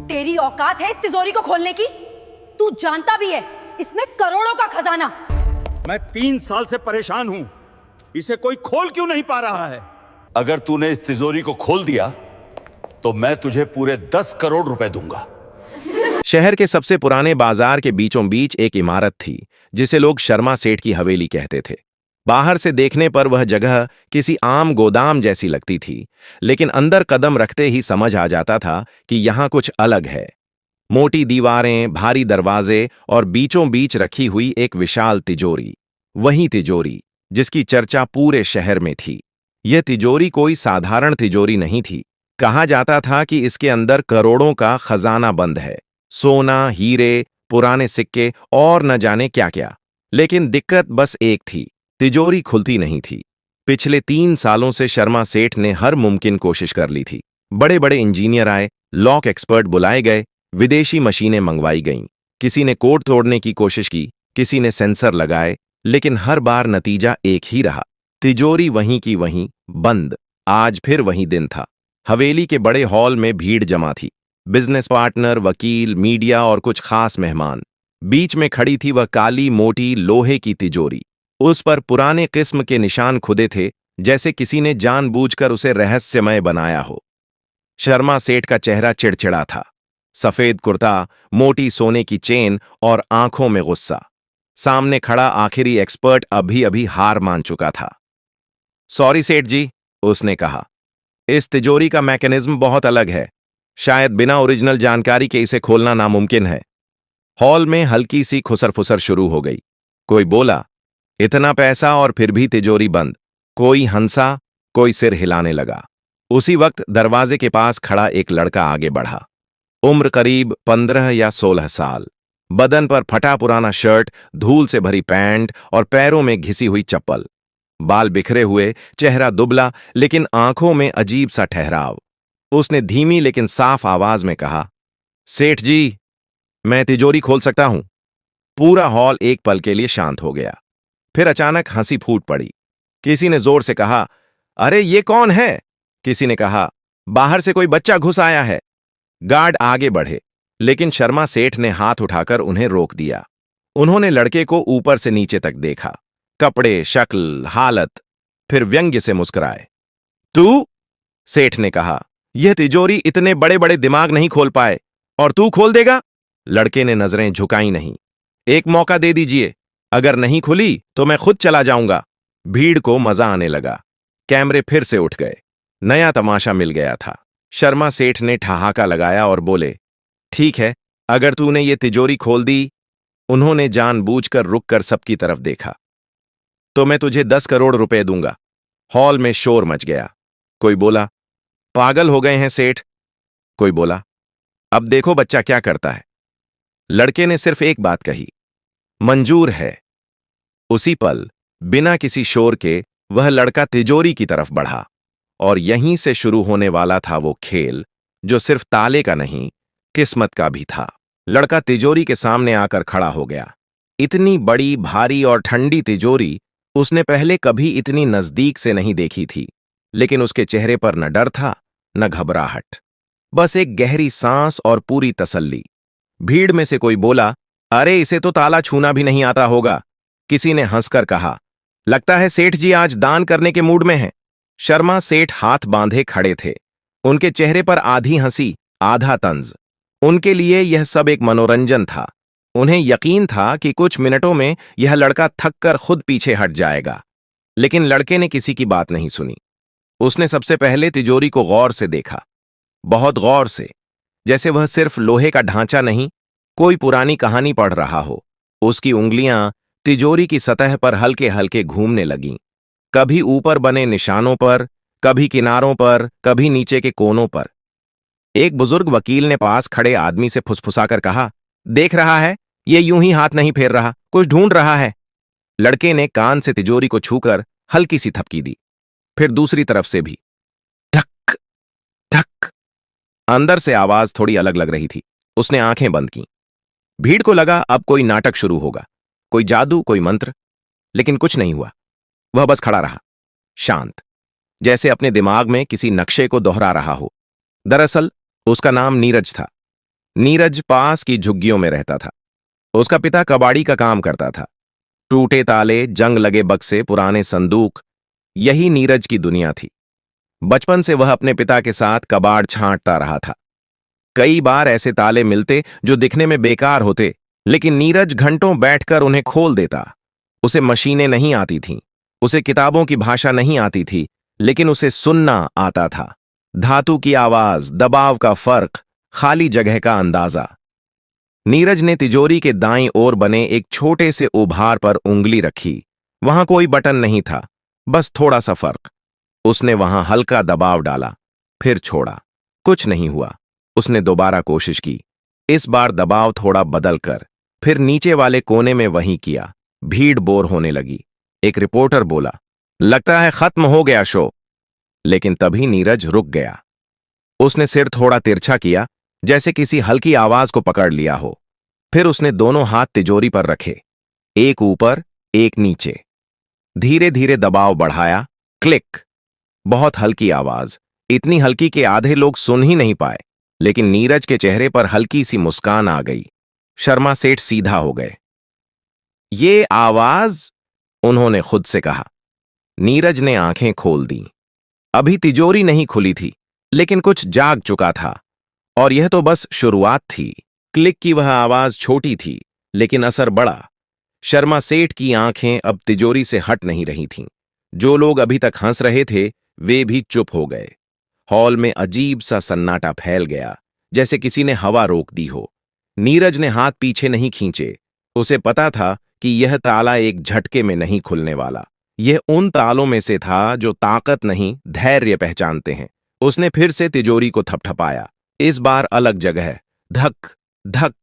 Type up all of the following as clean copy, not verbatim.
तेरी औकात है इस तिजोरी को खोलने की? तू जानता भी है इसमें करोड़ों का खजाना। मैं 3 साल से परेशान हूं, इसे कोई खोल क्यों नहीं पा रहा है? अगर तूने इस तिजोरी को खोल दिया तो मैं तुझे पूरे 10 करोड़ रुपए दूंगा। शहर के सबसे पुराने बाजार के बीचों बीच एक इमारत थी जिसे लोग शर्मा सेठ की हवेली कहते थे। बाहर से देखने पर वह जगह किसी आम गोदाम जैसी लगती थी, लेकिन अंदर कदम रखते ही समझ आ जाता था कि यहां कुछ अलग है। मोटी दीवारें, भारी दरवाजे और बीचों बीच रखी हुई एक विशाल तिजोरी, वही तिजोरी जिसकी चर्चा पूरे शहर में थी। यह तिजोरी कोई साधारण तिजोरी नहीं थी। कहा जाता था कि इसके अंदर करोड़ों का खजाना बंद है, सोना, हीरे, पुराने सिक्के और न जाने क्या क्या। लेकिन दिक्कत बस एक थी, तिजोरी खुलती नहीं थी। पिछले 3 सालों से शर्मा सेठ ने हर मुमकिन कोशिश कर ली थी। बड़े बड़े इंजीनियर आए, लॉक एक्सपर्ट बुलाए गए, विदेशी मशीनें मंगवाई गईं। किसी ने कोड तोड़ने की कोशिश की, किसी ने सेंसर लगाए, लेकिन हर बार नतीजा एक ही रहा, तिजोरी वहीं की वहीं बंद। आज फिर वही दिन था। हवेली के बड़े हॉल में भीड़ जमा थी, बिजनेस पार्टनर, वकील, मीडिया और कुछ खास मेहमान। बीच में खड़ी थी वह काली मोटी लोहे की तिजोरी। उस पर पुराने किस्म के निशान खुदे थे, जैसे किसी ने जानबूझकर उसे रहस्यमय बनाया हो। शर्मा सेठ का चेहरा चिड़चिड़ा था, सफेद कुर्ता, मोटी सोने की चेन और आंखों में गुस्सा। सामने खड़ा आखिरी एक्सपर्ट अभी अभी हार मान चुका था। सॉरी सेठ जी, उसने कहा, इस तिजोरी का मैकेनिज्म बहुत अलग है। शायद बिना ओरिजिनल जानकारी के इसे खोलना नामुमकिन है। हॉल में हल्की सी खुसर-फुसर शुरू हो गई। कोई बोला, इतना पैसा और फिर भी तिजोरी बंद। कोई हंसा, कोई सिर हिलाने लगा। उसी वक्त दरवाजे के पास खड़ा एक लड़का आगे बढ़ा। उम्र करीब 15 या 16 साल। बदन पर फटा पुराना शर्ट, धूल से भरी पैंट और पैरों में घिसी हुई चप्पल। बाल बिखरे हुए, चेहरा दुबला, लेकिन आंखों में अजीब सा ठहराव। उसने धीमी लेकिन साफ आवाज में कहा, सेठ जी, मैं तिजोरी खोल सकता हूं। पूरा हॉल एक पल के लिए शांत हो गया। फिर अचानक हंसी फूट पड़ी। किसी ने जोर से कहा, अरे ये कौन है? किसी ने कहा, बाहर से कोई बच्चा घुस आया है। गार्ड आगे बढ़े, लेकिन शर्मा सेठ ने हाथ उठाकर उन्हें रोक दिया। उन्होंने लड़के को ऊपर से नीचे तक देखा, कपड़े, शक्ल, हालत, फिर व्यंग्य से मुस्कुराए। तू? सेठ ने कहा, यह तिजोरी इतने बड़े बड़े दिमाग नहीं खोल पाए, और तू खोल देगा? लड़के ने नजरें झुकाई नहीं। एक मौका दे दीजिए, अगर नहीं खुली तो मैं खुद चला जाऊंगा। भीड़ को मजा आने लगा। कैमरे फिर से उठ गए। नया तमाशा मिल गया था। शर्मा सेठ ने ठहाका लगाया और बोले, ठीक है, अगर तूने ये तिजोरी खोल दी। उन्होंने जानबूझकर रुककर सबकी तरफ देखा। तो मैं तुझे 10 करोड़ रुपए दूंगा। हॉल में शोर मच गया। कोई बोला, पागल हो गए हैं सेठ। कोई बोला, अब देखो बच्चा क्या करता है। लड़के ने सिर्फ एक बात कही, मंजूर है। उसी पल, बिना किसी शोर के, वह लड़का तिजोरी की तरफ बढ़ा, और यहीं से शुरू होने वाला था वो खेल जो सिर्फ ताले का नहीं, किस्मत का भी था। लड़का तिजोरी के सामने आकर खड़ा हो गया। इतनी बड़ी, भारी और ठंडी तिजोरी उसने पहले कभी इतनी नजदीक से नहीं देखी थी, लेकिन उसके चेहरे पर न डर था, न घबराहट, बस एक गहरी सांस और पूरी तसल्ली। भीड़ में से कोई बोला, अरे इसे तो ताला छूना भी नहीं आता होगा। किसी ने हंसकर कहा, लगता है सेठ जी आज दान करने के मूड में हैं। शर्मा सेठ हाथ बांधे खड़े थे। उनके चेहरे पर आधी हंसी, आधा तंज। उनके लिए यह सब एक मनोरंजन था। उन्हें यकीन था कि कुछ मिनटों में यह लड़का थककर खुद पीछे हट जाएगा। लेकिन लड़के ने किसी की बात नहीं सुनी। उसने सबसे पहले तिजोरी को गौर से देखा, बहुत गौर से, जैसे वह सिर्फ लोहे का ढांचा नहीं, कोई पुरानी कहानी पढ़ रहा हो। उसकी उंगलियां तिजोरी की सतह पर हल्के हल्के घूमने लगीं, कभी ऊपर बने निशानों पर, कभी किनारों पर, कभी नीचे के कोनों पर। एक बुजुर्ग वकील ने पास खड़े आदमी से फुसफुसाकर कहा, देख रहा है, ये यूं ही हाथ नहीं फेर रहा, कुछ ढूंढ रहा है। लड़के ने कान से तिजोरी को छूकर हल्की सी थपकी दी, फिर दूसरी तरफ से भी धक धक। अंदर से आवाज थोड़ी अलग लग रही थी। उसने आंखें बंद की। भीड़ को लगा अब कोई नाटक शुरू होगा, कोई जादू, कोई मंत्र, लेकिन कुछ नहीं हुआ। वह बस खड़ा रहा, शांत, जैसे अपने दिमाग में किसी नक्शे को दोहरा रहा हो। दरअसल उसका नाम नीरज था। नीरज पास की झुग्गियों में रहता था। उसका पिता कबाड़ी का काम करता था। टूटे ताले, जंग लगे बक्से, पुराने संदूक, यही नीरज की दुनिया थी। बचपन से वह अपने पिता के साथ कबाड़ छांटता रहा था। कई बार ऐसे ताले मिलते जो दिखने में बेकार होते, लेकिन नीरज घंटों बैठकर उन्हें खोल देता। उसे मशीनें नहीं आती थीं, उसे किताबों की भाषा नहीं आती थी, लेकिन उसे सुनना आता था। धातु की आवाज, दबाव का फर्क, खाली जगह का अंदाजा। नीरज ने तिजोरी के दाईं ओर बने एक छोटे से उभार पर उंगली रखी। वहां कोई बटन नहीं था, बस थोड़ा सा फर्क। उसने वहां हल्का दबाव डाला, फिर छोड़ा। कुछ नहीं हुआ। उसने दोबारा कोशिश की, इस बार दबाव थोड़ा बदलकर, फिर नीचे वाले कोने में वहीं किया। भीड़ बोर होने लगी। एक रिपोर्टर बोला, लगता है खत्म हो गया शो। लेकिन तभी नीरज रुक गया। उसने सिर थोड़ा तिरछा किया, जैसे किसी हल्की आवाज को पकड़ लिया हो। फिर उसने दोनों हाथ तिजोरी पर रखे, एक ऊपर एक नीचे। धीरे धीरे दबाव बढ़ाया। क्लिक। बहुत हल्की आवाज, इतनी हल्की कि आधे लोग सुन ही नहीं पाए। लेकिन नीरज के चेहरे पर हल्की सी मुस्कान आ गई। शर्मा सेठ सीधा हो गए। ये आवाज, उन्होंने खुद से कहा। नीरज ने आंखें खोल दी। अभी तिजोरी नहीं खुली थी, लेकिन कुछ जाग चुका था। और यह तो बस शुरुआत थी। क्लिक की वह आवाज छोटी थी, लेकिन असर बड़ा। शर्मा सेठ की आंखें अब तिजोरी से हट नहीं रही थीं। जो लोग अभी तक हंस रहे थे, वे भी चुप हो गए। हॉल में अजीब सा सन्नाटा फैल गया, जैसे किसी ने हवा रोक दी हो। नीरज ने हाथ पीछे नहीं खींचे। उसे पता था कि यह ताला एक झटके में नहीं खुलने वाला। यह उन तालों में से था जो ताकत नहीं, धैर्य पहचानते हैं। उसने फिर से तिजोरी को थपथपाया। इस बार अलग जगह। धक धक।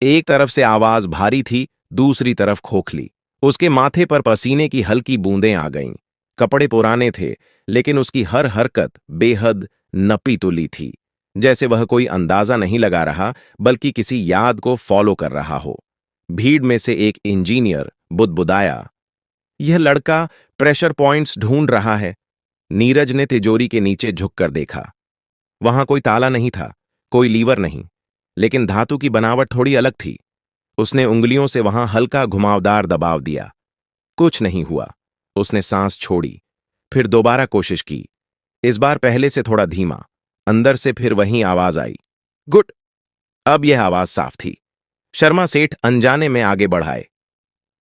एक तरफ से आवाज भारी थी, दूसरी तरफ खोखली। उसके माथे पर पसीने की हल्की बूंदें आ गईं। कपड़े पुराने थे, लेकिन उसकी हर हरकत बेहद नपी तुली थी, जैसे वह कोई अंदाजा नहीं लगा रहा, बल्कि किसी याद को फॉलो कर रहा हो। भीड़ में से एक इंजीनियर बुदबुदाया, यह लड़का प्रेशर पॉइंट्स ढूंढ रहा है। नीरज ने तिजोरी के नीचे झुककर देखा। वहां कोई ताला नहीं था, कोई लीवर नहीं, लेकिन धातु की बनावट थोड़ी अलग थी। उसने उंगलियों से वहां हल्का घुमावदार दबाव दिया। कुछ नहीं हुआ। उसने सांस छोड़ी, फिर दोबारा कोशिश की। इस बार पहले से थोड़ा धीमा। अंदर से फिर वही आवाज आई, गुड। अब यह आवाज साफ थी। शर्मा सेठ अनजाने में आगे बढ़ाए।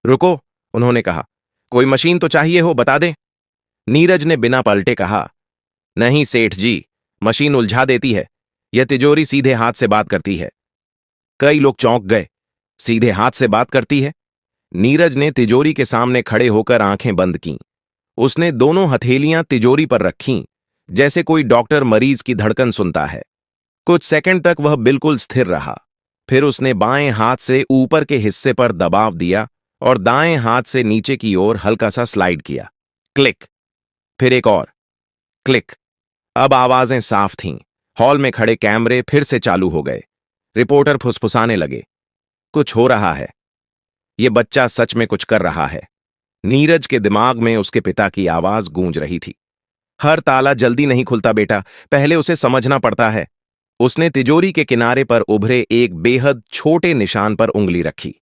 रुको, उन्होंने कहा, कोई मशीन तो चाहिए हो, बता दें। नीरज ने बिना पलटे कहा, नहीं सेठ जी, मशीन उलझा देती है। यह तिजोरी सीधे हाथ से बात करती है। कई लोग चौंक गए। सीधे हाथ से बात करती है? नीरज ने तिजोरी के सामने खड़े होकर आंखें बंद कीं। उसने दोनों हथेलियां तिजोरी पर रखीं, जैसे कोई डॉक्टर मरीज की धड़कन सुनता है। कुछ सेकंड तक वह बिल्कुल स्थिर रहा। फिर उसने बाएं हाथ से ऊपर के हिस्से पर दबाव दिया और दाएं हाथ से नीचे की ओर हल्का सा स्लाइड किया। क्लिक। फिर एक और क्लिक। अब आवाजें साफ थीं। हॉल में खड़े कैमरे फिर से चालू हो गए। रिपोर्टर फुसफुसाने लगे, कुछ हो रहा है। यह बच्चा सच में कुछ कर रहा है। नीरज के दिमाग में उसके पिता की आवाज गूंज रही थी, हर ताला जल्दी नहीं खुलता बेटा, पहले उसे समझना पड़ता है। उसने तिजोरी के किनारे पर उभरे एक बेहद छोटे निशान पर उंगली रखी।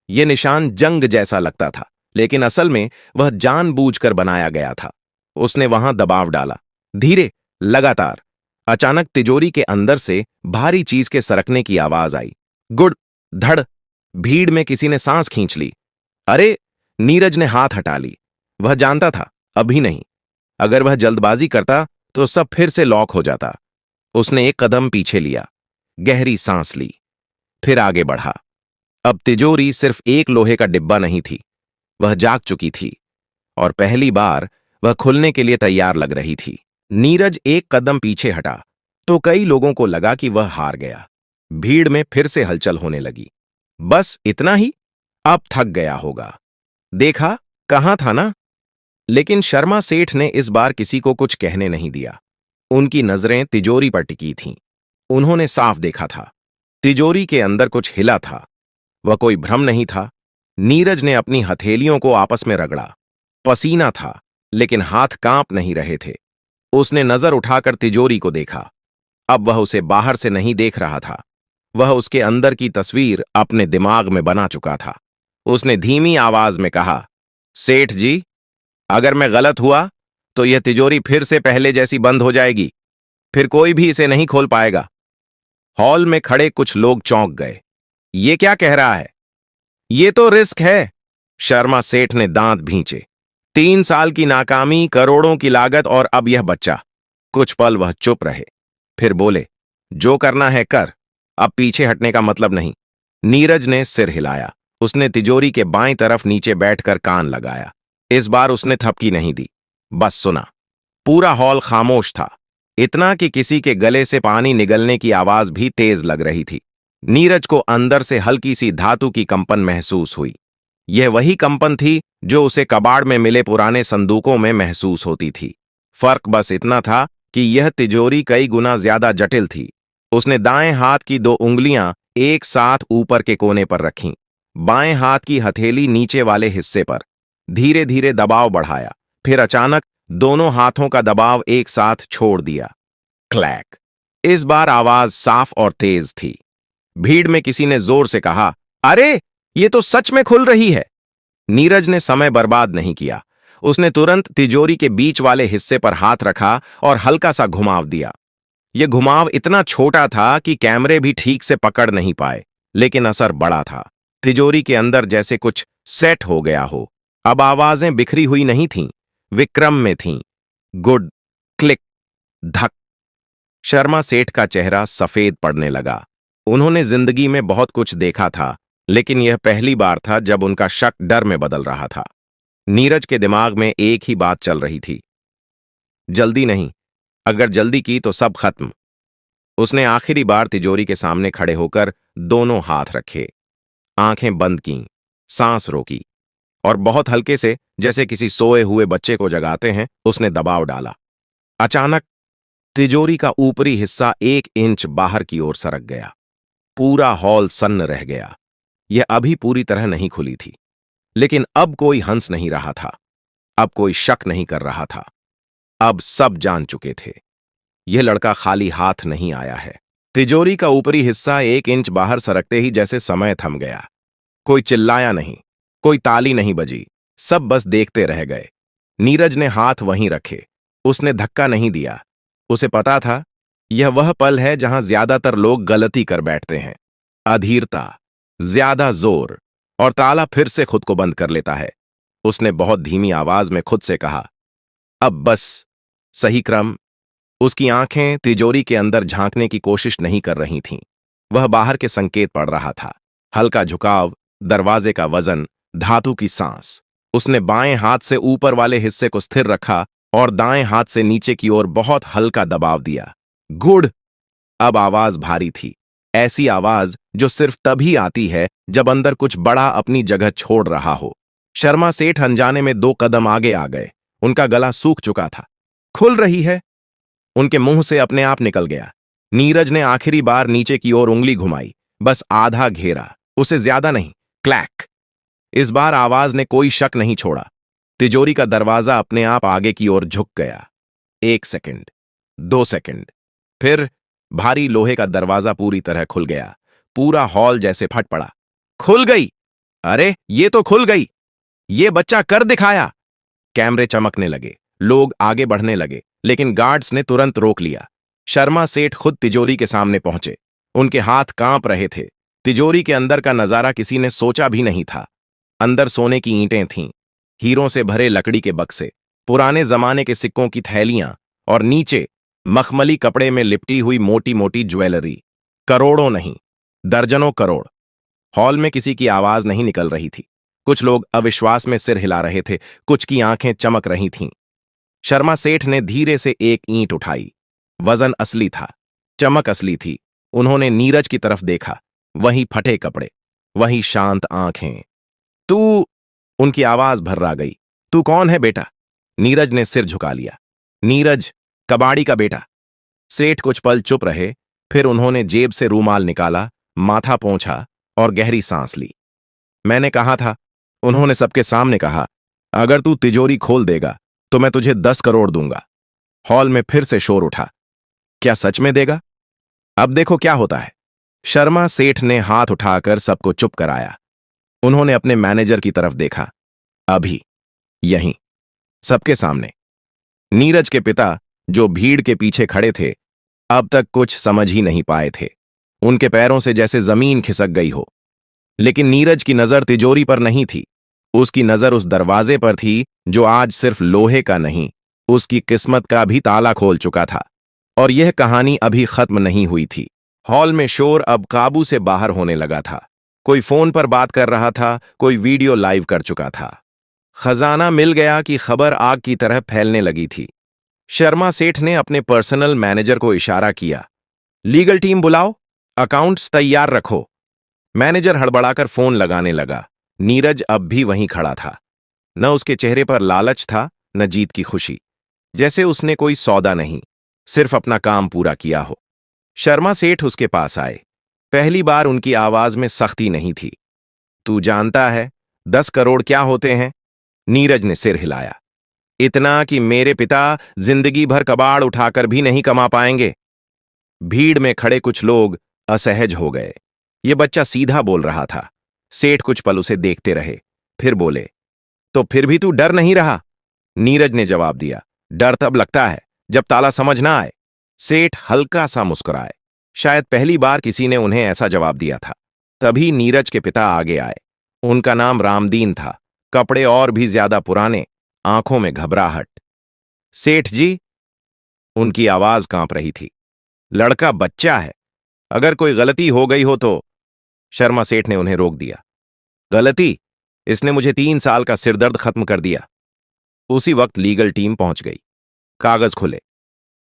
यह निशान जंग जैसा लगता था, लेकिन असल में वह जानबूझकर बनाया गया था। उसने वहां दबाव डाला, धीरे, लगातार। अचानक तिजोरी के अंदर से भारी चीज के सरकने की आवाज आई। गुड। धड़। भीड़ में किसी ने सांस खींच ली। अरे! नीरज ने हाथ हटा ली। वह जानता था, अभी नहीं। अगर वह जल्दबाजी करता तो सब फिर से लॉक हो जाता। उसने एक कदम पीछे लिया, गहरी सांस ली, फिर आगे बढ़ा। अब तिजोरी सिर्फ एक लोहे का डिब्बा नहीं थी, वह जाग चुकी थी और पहली बार वह खुलने के लिए तैयार लग रही थी। नीरज एक कदम पीछे हटा तो कई लोगों को लगा कि वह हार गया। भीड़ में फिर से हलचल होने लगी। बस इतना ही, अब थक गया होगा। देखा, कहां था ना? लेकिन शर्मा सेठ ने इस बार किसी को कुछ कहने नहीं दिया। उनकी नजरें तिजोरी पर टिकी थीं। उन्होंने साफ देखा था, तिजोरी के अंदर कुछ हिला था। वह कोई भ्रम नहीं था। नीरज ने अपनी हथेलियों को आपस में रगड़ा। पसीना था, लेकिन हाथ कांप नहीं रहे थे। उसने नजर उठाकर तिजोरी को देखा। अब वह उसे बाहर से नहीं देख रहा था, वह उसके अंदर की तस्वीर अपने दिमाग में बना चुका था। उसने धीमी आवाज में कहा, सेठ जी, अगर मैं गलत हुआ तो यह तिजोरी फिर से पहले जैसी बंद हो जाएगी, फिर कोई भी इसे नहीं खोल पाएगा। हॉल में खड़े कुछ लोग चौंक गए। ये क्या कह रहा है? ये तो रिस्क है। शर्मा सेठ ने दांत भींचे। 3 साल की नाकामी, करोड़ों की लागत और अब यह बच्चा। कुछ पल वह चुप रहे, फिर बोले, जो करना है कर, अब पीछे हटने का मतलब नहीं। नीरज ने सिर हिलाया। उसने तिजोरी के बाईं तरफ नीचे बैठकर कान लगाया। इस बार उसने थपकी नहीं दी, बस सुना। पूरा हॉल खामोश था, इतना कि किसी के गले से पानी निगलने की आवाज भी तेज लग रही थी। नीरज को अंदर से हल्की सी धातु की कंपन महसूस हुई। यह वही कंपन थी जो उसे कबाड़ में मिले पुराने संदूकों में महसूस होती थी। फर्क बस इतना था कि यह तिजोरी कई गुना ज्यादा जटिल थी। उसने दाएं हाथ की 2 उंगलियां एक साथ ऊपर के कोने पर रखीं, बाएं हाथ की हथेली नीचे वाले हिस्से पर। धीरे धीरे दबाव बढ़ाया, फिर अचानक दोनों हाथों का दबाव एक साथ छोड़ दिया। क्लैक। इस बार आवाज साफ और तेज थी। भीड़ में किसी ने जोर से कहा, अरे ये तो सच में खुल रही है। नीरज ने समय बर्बाद नहीं किया। उसने तुरंत तिजोरी के बीच वाले हिस्से पर हाथ रखा और हल्का सा घुमाव दिया। यह घुमाव इतना छोटा था कि कैमरे भी ठीक से पकड़ नहीं पाए, लेकिन असर बड़ा था। तिजोरी के अंदर जैसे कुछ सेट हो गया हो। अब आवाजें बिखरी हुई नहीं थीं, विक्रम में थीं। गुड, क्लिक, धक। शर्मा सेठ का चेहरा सफेद पड़ने लगा। उन्होंने जिंदगी में बहुत कुछ देखा था, लेकिन यह पहली बार था जब उनका शक डर में बदल रहा था। नीरज के दिमाग में एक ही बात चल रही थी, जल्दी नहीं, अगर जल्दी की तो सब खत्म। उसने आखिरी बार तिजोरी के सामने खड़े होकर दोनों हाथ रखे, आंखें बंद कीं, सांस रोकी और बहुत हल्के से, जैसे किसी सोए हुए बच्चे को जगाते हैं, उसने दबाव डाला। अचानक तिजोरी का ऊपरी हिस्सा 1 इंच बाहर की ओर सरक गया। पूरा हॉल सन्न रह गया। यह अभी पूरी तरह नहीं खुली थी, लेकिन अब कोई हंस नहीं रहा था, अब कोई शक नहीं कर रहा था। अब सब जान चुके थे, यह लड़का खाली हाथ नहीं आया है। तिजोरी का ऊपरी हिस्सा 1 इंच बाहर सरकते ही जैसे समय थम गया। कोई चिल्लाया नहीं, कोई ताली नहीं बजी, सब बस देखते रह गए। नीरज ने हाथ वहीं रखे, उसने धक्का नहीं दिया। उसे पता था यह वह पल है जहां ज्यादातर लोग गलती कर बैठते हैं। अधीरता, ज्यादा जोर, और ताला फिर से खुद को बंद कर लेता है। उसने बहुत धीमी आवाज में खुद से कहा, अब बस, सही क्रम। उसकी आंखें तिजोरी के अंदर झांकने की कोशिश नहीं कर रही थीं। वह बाहर के संकेत पढ़ रहा था, हल्का झुकाव, दरवाजे का वजन, धातु की सांस। उसने बाएं हाथ से ऊपर वाले हिस्से को स्थिर रखा और दाएं हाथ से नीचे की ओर बहुत हल्का दबाव दिया। गुड। अब आवाज भारी थी, ऐसी आवाज जो सिर्फ तभी आती है जब अंदर कुछ बड़ा अपनी जगह छोड़ रहा हो। शर्मा सेठ अनजाने में 2 कदम आगे आ गए। उनका गला सूख चुका था। खुल रही है, उनके मुंह से अपने आप निकल गया। नीरज ने आखिरी बार नीचे की ओर उंगली घुमाई, बस आधा घेरा, उसे ज्यादा नहीं। क्लैक। इस बार आवाज ने कोई शक नहीं छोड़ा। तिजोरी का दरवाजा अपने आप आगे की ओर झुक गया। 1 सेकंड, 2 सेकंड, फिर भारी लोहे का दरवाजा पूरी तरह खुल गया। पूरा हॉल जैसे फट पड़ा। खुल गई! अरे ये तो खुल गई! ये बच्चा कर दिखाया! कैमरे चमकने लगे, लोग आगे बढ़ने लगे, लेकिन गार्ड्स ने तुरंत रोक लिया। शर्मा सेठ खुद तिजोरी के सामने पहुंचे। उनके हाथ कांप रहे थे। तिजोरी के अंदर का नजारा किसी ने सोचा भी नहीं था। अंदर सोने की ईंटें थीं, हीरों से भरे लकड़ी के बक्से, पुराने जमाने के सिक्कों की थैलियां, और नीचे मखमली कपड़े में लिपटी हुई मोटी मोटी ज्वेलरी। करोड़ों नहीं, दर्जनों करोड़। हॉल में किसी की आवाज नहीं निकल रही थी। कुछ लोग अविश्वास में सिर हिला रहे थे, कुछ की आंखें चमक रही थीं। शर्मा सेठ ने धीरे से एक ईंट उठाई। वजन असली था, चमक असली थी। उन्होंने नीरज की तरफ देखा, वही फटे कपड़े, वही शांत आंखें। तू, उनकी आवाज भर्रा गई। तू कौन है बेटा? नीरज ने सिर झुका लिया। नीरज, कबाड़ी का बेटा। सेठ कुछ पल चुप रहे, फिर उन्होंने जेब से रूमाल निकाला, माथा पोंछा और गहरी सांस ली। मैंने कहा था, उन्होंने सबके सामने कहा, अगर तू तिजोरी खोल देगा तो मैं तुझे 10 करोड़ दूंगा। हॉल में फिर से शोर उठा। क्या सच में देगा? अब देखो क्या होता है। शर्मा सेठ ने हाथ उठाकर सबको चुप कराया। उन्होंने अपने मैनेजर की तरफ देखा। अभी यहीं सबके सामने नीरज के पिता, जो भीड़ के पीछे खड़े थे, अब तक कुछ समझ ही नहीं पाए थे। उनके पैरों से जैसे जमीन खिसक गई हो। लेकिन नीरज की नजर तिजोरी पर नहीं थी। उसकी नजर उस दरवाजे पर थी जो आज सिर्फ लोहे का नहीं, उसकी किस्मत का भी ताला खोल चुका था। और यह कहानी अभी खत्म नहीं हुई थी। हॉल में शोर अब काबू से बाहर होने लगा था। कोई फोन पर बात कर रहा था, कोई वीडियो लाइव कर चुका था। खजाना मिल गया कि खबर आग की तरह फैलने लगी थी। शर्मा सेठ ने अपने पर्सनल मैनेजर को इशारा किया, लीगल टीम बुलाओ, अकाउंट्स तैयार रखो। मैनेजर हड़बड़ाकर फोन लगाने लगा। नीरज अब भी वहीं खड़ा था। न उसके चेहरे पर लालच था, न जीत की खुशी, जैसे उसने कोई सौदा नहीं, सिर्फ अपना काम पूरा किया हो। शर्मा सेठ उसके पास आए। पहली बार उनकी आवाज में सख्ती नहीं थी। तू जानता है 10 करोड़ क्या होते हैं? नीरज ने सिर हिलाया। इतना कि मेरे पिता जिंदगी भर कबाड़ उठाकर भी नहीं कमा पाएंगे। भीड़ में खड़े कुछ लोग असहज हो गए। ये बच्चा सीधा बोल रहा था। सेठ कुछ पल उसे देखते रहे, फिर बोले, तो फिर भी तू डर नहीं रहा? नीरज ने जवाब दिया, डर तब लगता है जब ताला समझ ना आए। सेठ हल्का सा मुस्कुराए। शायद पहली बार किसी ने उन्हें ऐसा जवाब दिया था। तभी नीरज के पिता आगे आए। उनका नाम रामदीन था, कपड़े और भी ज्यादा पुराने, आंखों में घबराहट। सेठ जी, उनकी आवाज कांप रही थी। लड़का बच्चा है, अगर कोई गलती हो गई हो तो। शर्मा सेठ ने उन्हें रोक दिया। गलती? इसने मुझे 3 साल का सिरदर्द खत्म कर दिया। उसी वक्त लीगल टीम पहुंच गई। कागज खुले।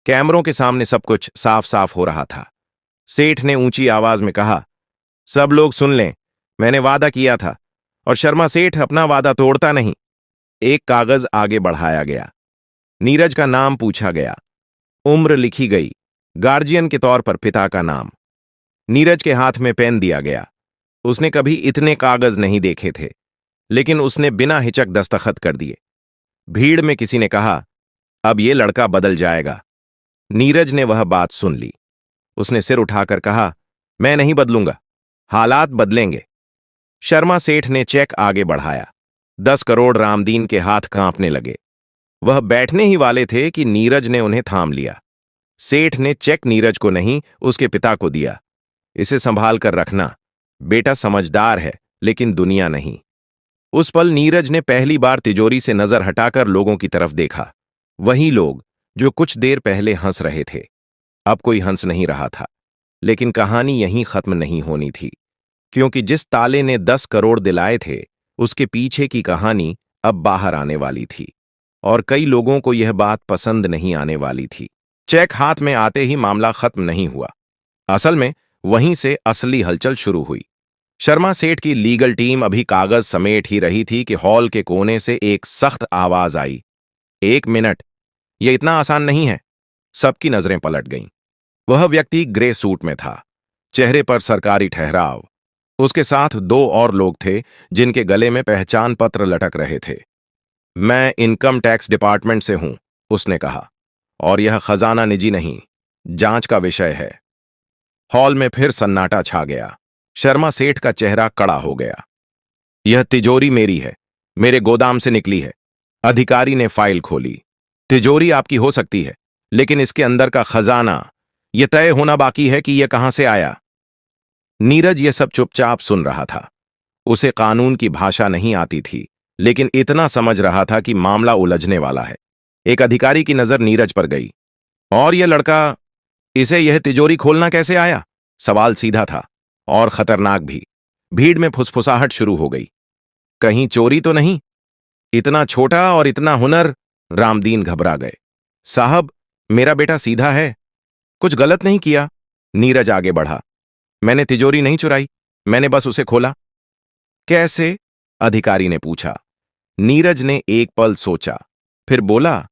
कैमरों के सामने सब कुछ साफ साफ हो रहा था। सेठ ने ऊंची आवाज में कहा, सब लोग सुन लें, मैंने वादा किया था और शर्मा सेठ अपना वादा तोड़ता नहीं। एक कागज आगे बढ़ाया गया। नीरज का नाम पूछा गया, उम्र लिखी गई, गार्जियन के तौर पर पिता का नाम। नीरज के हाथ में पेन दिया गया। उसने कभी इतने कागज नहीं देखे थे, लेकिन उसने बिना हिचक दस्तखत कर दिए। भीड़ में किसी ने कहा, अब ये लड़का बदल जाएगा। नीरज ने वह बात सुन ली। उसने सिर उठाकर कहा, मैं नहीं बदलूंगा, हालात बदलेंगे। शर्मा सेठ ने चेक आगे बढ़ाया। 10 करोड़। रामदीन के हाथ कांपने लगे। वह बैठने ही वाले थे कि नीरज ने उन्हें थाम लिया। सेठ ने चेक नीरज को नहीं, उसके पिता को दिया। इसे संभाल कर रखना, बेटा समझदार है लेकिन दुनिया नहीं। उस पल नीरज ने पहली बार तिजोरी से नजर हटाकर लोगों की तरफ देखा। वही लोग जो कुछ देर पहले हंस रहे थे, अब कोई हंस नहीं रहा था। लेकिन कहानी यहीं खत्म नहीं होनी थी, क्योंकि जिस ताले ने 10 करोड़ दिलाए थे, उसके पीछे की कहानी अब बाहर आने वाली थी। और कई लोगों को यह बात पसंद नहीं आने वाली थी। चेक हाथ में आते ही मामला खत्म नहीं हुआ। असल में वहीं से असली हलचल शुरू हुई। शर्मा सेठ की लीगल टीम अभी कागज समेट ही रही थी कि हॉल के कोने से एक सख्त आवाज आई, 1 मिनट, यह इतना आसान नहीं है। सबकी नजरें पलट गईं। वह व्यक्ति ग्रे सूट में था, चेहरे पर सरकारी ठहराव। उसके साथ 2 और लोग थे जिनके गले में पहचान पत्र लटक रहे थे। मैं इनकम टैक्स डिपार्टमेंट से हूं, उसने कहा, और यह खजाना निजी नहीं, जांच का विषय है। हॉल में फिर सन्नाटा छा गया। शर्मा सेठ का चेहरा कड़ा हो गया। यह तिजोरी मेरी है, मेरे गोदाम से निकली है। अधिकारी ने फाइल खोली। तिजोरी आपकी हो सकती है, लेकिन इसके अंदर का खजाना, यह तय होना बाकी है कि यह कहां से आया। नीरज यह सब चुपचाप सुन रहा था। उसे कानून की भाषा नहीं आती थी, लेकिन इतना समझ रहा था कि मामला उलझने वाला है। एक अधिकारी की नजर नीरज पर गई। और यह लड़का, इसे यह तिजोरी खोलना कैसे आया? सवाल सीधा था और खतरनाक भी। भीड़ में फुसफुसाहट शुरू हो गई। कहीं चोरी तो नहीं? इतना छोटा और इतना हुनर? रामदीन घबरा गए। साहब, मेरा बेटा सीधा है, कुछ गलत नहीं किया। नीरज आगे बढ़ा। मैंने तिजोरी नहीं चुराई, मैंने बस उसे खोला। कैसे? अधिकारी ने पूछा। नीरज ने एक पल सोचा, फिर बोला,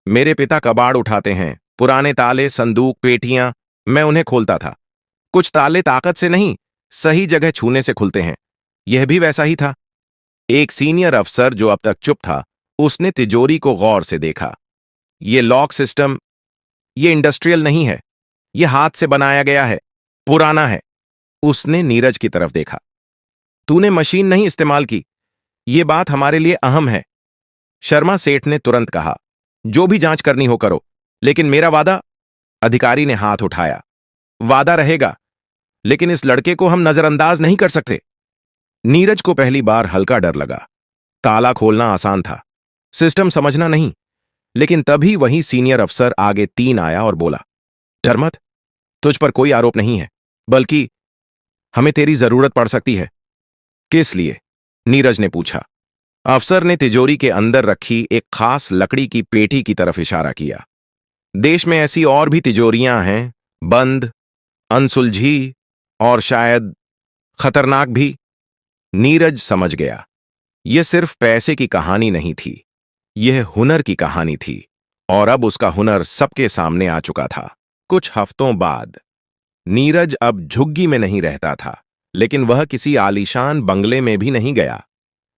मेरे पिता कबाड़ उठाते हैं, पुराने ताले, संदूक, पेटियां, मैं उन्हें खोलता था। कुछ ताले ताकत से नहीं, सही जगह छूने से खुलते हैं। यह भी वैसा ही था। एक सीनियर अफसर जो अब तक चुप था, उसने तिजोरी को गौर से देखा। यह लॉक सिस्टम, यह इंडस्ट्रियल नहीं है, यह हाथ से बनाया गया है, पुराना है। उसने नीरज की तरफ देखा। तूने मशीन नहीं इस्तेमाल की, यह बात हमारे लिए अहम है। शर्मा सेठ ने तुरंत कहा, जो भी जांच करनी हो करो, लेकिन मेरा वादा। अधिकारी ने हाथ उठाया। वादा रहेगा, लेकिन इस लड़के को हम नजरअंदाज नहीं कर सकते। नीरज को पहली बार हल्का डर लगा। ताला खोलना आसान था, सिस्टम समझना नहीं। लेकिन तभी वही सीनियर अफसर आगे 3 आया और बोला, डर मत, तुझ पर कोई आरोप नहीं है, बल्कि हमें तेरी जरूरत पड़ सकती है। किस लिए? नीरज ने पूछा। अफसर ने तिजोरी के अंदर रखी एक खास लकड़ी की पेटी की तरफ इशारा किया। देश में ऐसी और भी तिजोरियां हैं, बंद, अनसुलझी और शायद खतरनाक भी। नीरज समझ गया, यह सिर्फ पैसे की कहानी नहीं थी, यह हुनर की कहानी थी, और अब उसका हुनर सबके सामने आ चुका था। कुछ हफ्तों बाद नीरज अब झुग्गी में नहीं रहता था, लेकिन वह किसी आलीशान बंगले में भी नहीं गया।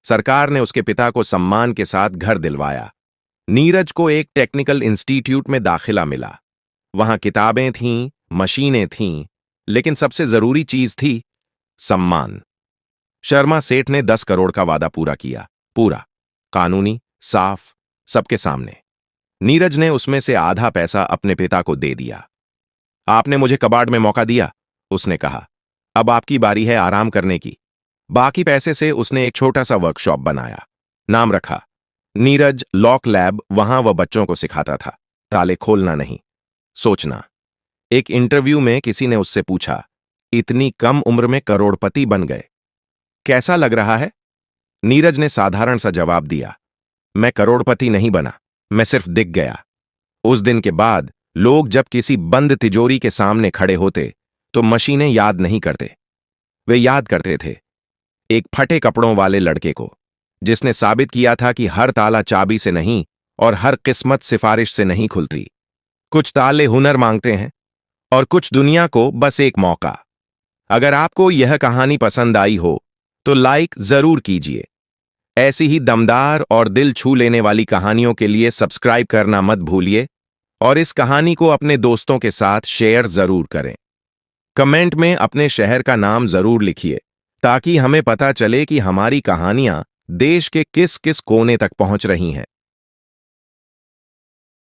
सरकार ने उसके पिता को सम्मान के साथ घर दिलवाया। नीरज को एक टेक्निकल इंस्टीट्यूट में दाखिला मिला। वहां किताबें थीं, मशीनें थीं, लेकिन सबसे जरूरी चीज थी सम्मान। शर्मा सेठ ने 10 करोड़ का वादा पूरा किया, पूरा, कानूनी, साफ, सबके सामने। नीरज ने उसमें से आधा पैसा अपने पिता को दे दिया। आपने मुझे कबाड़ में मौका दिया, उसने कहा, अब आपकी बारी है आराम करने की। बाकी पैसे से उसने एक छोटा सा वर्कशॉप बनाया, नाम रखा नीरज लॉक लैब। वहां वह बच्चों को सिखाता था, ताले खोलना नहीं, सोचना। एक इंटरव्यू में किसी ने उससे पूछा, इतनी कम उम्र में करोड़पति बन गए, कैसा लग रहा है? नीरज ने साधारण सा जवाब दिया, मैं करोड़पति नहीं बना, मैं सिर्फ दिख गया। उस दिन के बाद लोग जब किसी बंद तिजोरी के सामने खड़े होते तो मशीनें याद नहीं करते, वे याद करते थे एक फटे कपड़ों वाले लड़के को, जिसने साबित किया था कि हर ताला चाबी से नहीं और हर किस्मत सिफारिश से नहीं खुलती। कुछ ताले हुनर मांगते हैं और कुछ दुनिया को बस एक मौका। अगर आपको यह कहानी पसंद आई हो तो लाइक जरूर कीजिए। ऐसी ही दमदार और दिल छू लेने वाली कहानियों के लिए सब्सक्राइब करना मत भूलिए और इस कहानी को अपने दोस्तों के साथ शेयर जरूर करें। कमेंट में अपने शहर का नाम जरूर लिखिए ताकि हमें पता चले कि हमारी कहानियां देश के किस किस कोने तक पहुंच रही हैं।